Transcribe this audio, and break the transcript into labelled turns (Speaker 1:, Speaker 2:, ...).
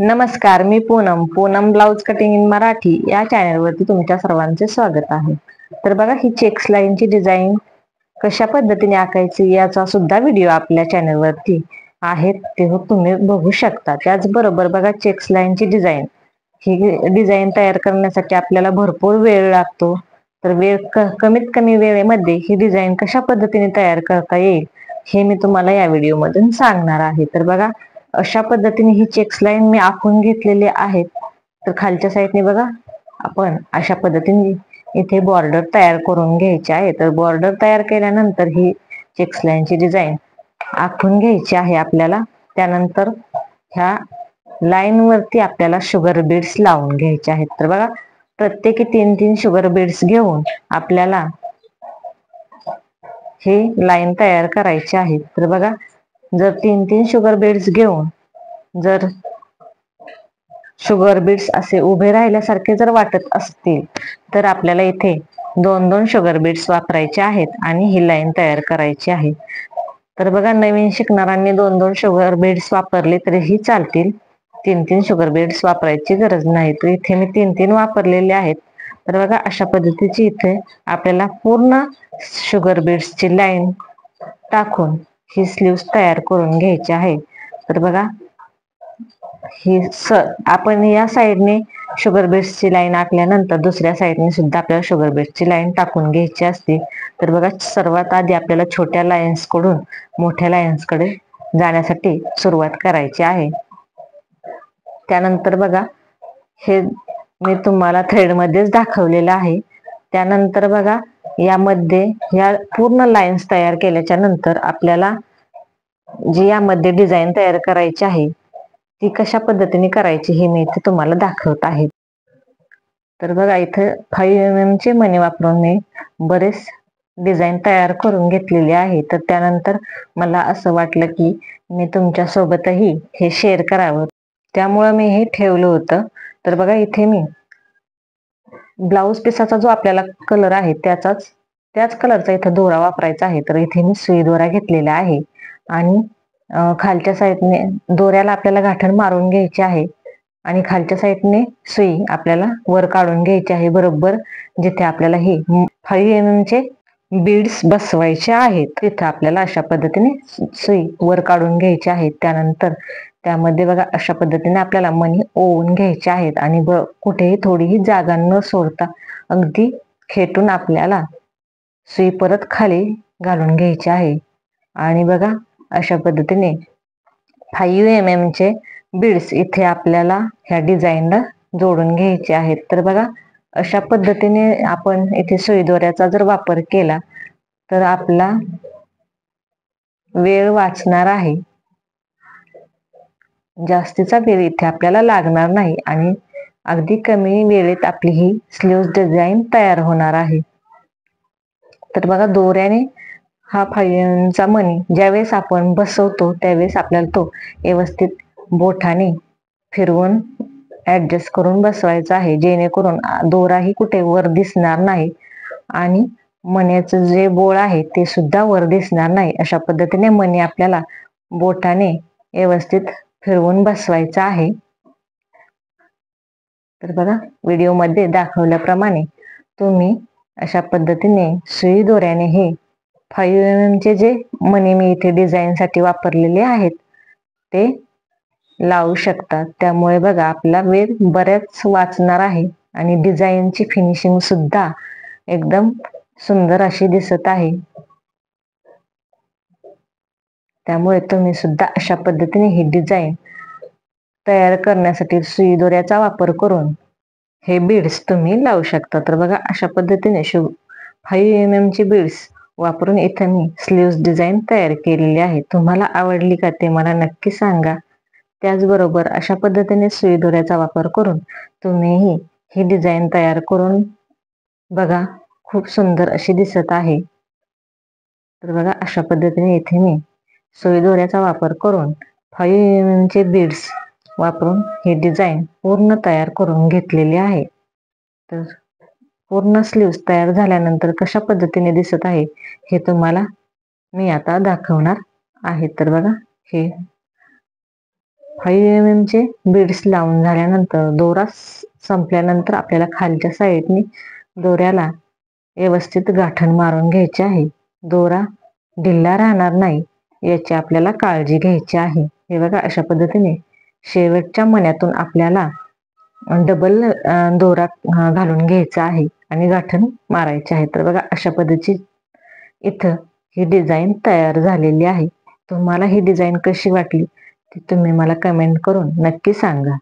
Speaker 1: नमस्कार, मी Poonam blouse cutting in Marathi या चॅनलवरती तुमच्या सर्वांचे स्वागत आहे. तर बघा, ही चेक्स लाईनची डिझाईन कशा पद्धतीने आखायची याचा सुद्धा व्हिडिओ आपल्या चॅनलवरती आहे, ते तुम्ही बघू शकता. त्याचबरोबर बघा, चेक्स लाईनची डिझाईन ही डिझाईन तयार करण्यासाठी आपल्याला भरपूर वेळ लागतो. तर कमीत कमी वेळेमध्ये ही डिझाईन कशा पद्धतीने तयार करता येईल हे मी तुम्हाला या व्हिडिओमधून सांगणार आहे. तर बघा, अशा पद्धतीने ही चेक्स लाईन मी आखून घेतलेली आहेत. तर खालच्या साईडने बघा, आपण अशा पद्धतीने इथे बॉर्डर तयार करून घ्यायची आहे. तर बॉर्डर तयार केल्यानंतर ही चेक्स लाईनची डिझाईन आखून घ्यायची आहे आपल्याला. त्यानंतर ह्या लाईन वरती आपल्याला शुगर बीड्स लावून घ्यायचे आहेत. तर बघा, प्रत्येकी 3-3 शुगर बीड्स घेऊन आपल्याला ही लाईन तयार करायची आहे. तर बघा, जर 3-3 शुगर बीड्स घेऊन जर शुगर बीड्स असे उभे राहिल्यासारखे जर वाटत असतील तर आपल्याला इथे 2-2 शुगर बीड्स वापरायचे आहेत आणि ही लाईन तयार करायची आहे. तर बघा, नवीन शिकणाऱ्यांनी 2-2 शुगर बीड्स वापरले तरीही चालतील, 3-3 शुगर बीड्स वापरायची गरज नाही. तर इथे मी 3-3 वापरलेले आहेत. तर बघा, अशा पद्धतीची इथे आपल्याला पूर्ण शुगर बीड्सची लाईन टाकून ही स्लीव्स तयार करून घ्यायची आहे. तर बघा, ही आपण या साईडने शुगर बीड्सची लाईन आखल्यानंतर दुसऱ्या साईडने सुद्धा आपल्याला शुगर बीड्सची लाईन टाकून घ्यायची असते. तर बघा, सर्वात आधी आपल्याला छोट्या लाईन्स कडून मोठ्या लाईन्स कडे जाण्यासाठी सुरुवात करायची आहे. त्यानंतर बघा, हे मी तुम्हाला थ्रेड मध्येच दाखवलेलं आहे. त्यानंतर बघा, यामध्ये या पूर्ण लाईन्स तयार केल्याच्या नंतर आपल्याला जी यामध्ये डिझाईन तयार करायची आहे ती कशा पद्धतीने करायची हे मी इथे तुम्हाला दाखवत आहे. तर बघा, इथे 5 mm चे मणी वापरून मी बरेच डिझाईन तयार करून घेतलेली आहे. तर त्यानंतर मला असं वाटलं की मी तुमच्या सोबतही हे शेअर करावं, त्यामुळं मी हे ठेवलं होतं. तर बघा, इथे मी ब्लाऊज पिसाचा जो आपल्याला कलर आहे त्याच कलरचा इथे दोरा वापरायचा आहे. तर इथे मी सुई दोरा घेतलेला आहे आणि खालच्या साईडने दोऱ्याला आपल्याला गाठण मारून घ्यायची आहे आणि खालच्या साईडने सुई आपल्याला वर काढून घ्यायची आहे, बरोबर जिथे आपल्याला हे 5 mm चे बीड्स बसवायचे आहेत तिथे आपल्याला अशा पद्धतीने सुई वर काढून घ्यायची आहे. त्यानंतर त्यामध्ये बघा, अशा पद्धतीने आपल्याला मणी ओवून घ्यायचे आहेत आणि कुठेही थोडीही जागा न सोडता अगदी खेटून आपल्याला सुई परत खाली घालून घ्यायची आहे. आणि बघा, अशा पद्धतीने 5 mm चे बीड्स इथे आपल्याला ह्या डिझाईनला जोडून घ्यायचे आहेत. तर बघा, अशा पद्धतीने आपण इथे सुई दोऱ्याचा जर वापर केला तर आपला वेळ वाचणार आहे, जास्तीचा वेळ इथे आपल्याला लागणार नाही आणि अगदी कमी वेळेत आपली ही स्लीव्स डिझाईन तयार होणार आहे. तर बघा, दोऱ्याने हा 5 mm चा मणी ज्यावेळेस आपण बसवतो त्यावेळेस आपल्याला तो व्यवस्थित बोटाने फिरवून ऍडजस्ट करून बसवायचा आहे, जेणेकरून दोराही कुठे वर दिसणार नाही आणि मण्याचं जे बोळ आहे ते सुद्धा वर दिसणार नाही. अशा पद्धतीने मणी आपल्याला बोटाने व्यवस्थित फिरवून बसवायचा आहे. तर बघा, व्हिडिओमध्ये दाखवल्याप्रमाणे तुम्ही अशा पद्धतीने सुई दोऱ्याने हे 5 mm चे जे मणी मी इथे डिझाईन साठी वापरलेले आहेत ते लावू शकता. त्यामुळे बघा, आपला वेळ बऱ्याच वाचणार आहे आणि डिझाईनची फिनिशिंग सुद्धा एकदम सुंदर अशी दिसत आहे. त्यामुळे तुम्ही सुद्धा अशा पद्धतीने ही डिझाईन तयार करण्यासाठी सुई दोऱ्याचा वापर करून हे बीड्स तुम्ही लावू शकता. तर बघा, अशा पद्धतीने 5 mm चे बीड्स वापरून इथे मी स्लीव्स डिझाईन तयार केलेली आहे. तुम्हाला आवडली का ते मला नक्की सांगा. त्याचबरोबर अशा पद्धतीने सुई दोऱ्याचा वापर करून तुम्हीही ही डिझाईन तयार करून बघा, खूप सुंदर अशी दिसत आहे. तर बघा, अशा पद्धतीने इथे मी सुई दोऱ्याचा वापर करून 5 mm चे बीड्स वापरून ही डिझाईन पूर्ण तयार करून घेतलेली आहे. तर पूर्ण स्लीव्स तयार झाल्यानंतर कशा पद्धतीने दिसत आहे हे तुम्हाला मी आता दाखवणार आहे. तर बघा, हे 5 mm चे बीड्स लावून झाल्यानंतर दोरा संपल्यानंतर आपल्याला खालच्या साईडने दोऱ्याला व्यवस्थित गाठण मारून घ्यायची आहे. दोरा ढिल्ला राहणार नाही याची आपल्याला काळजी घ्यायची आहे. हे बघा, अशा पद्धतीने शेवटच्या मण्यातून आपल्याला डबल दोरा घालून घ्यायचा आहे आणि गाठण मारायची आहे. तर बघा, अशा पद्धतीची इथं ही डिझाईन तयार झालेली आहे. तुम्हाला ही डिझाईन कशी वाटली ते तुम्ही मला कमेंट करून नक्की सांगा.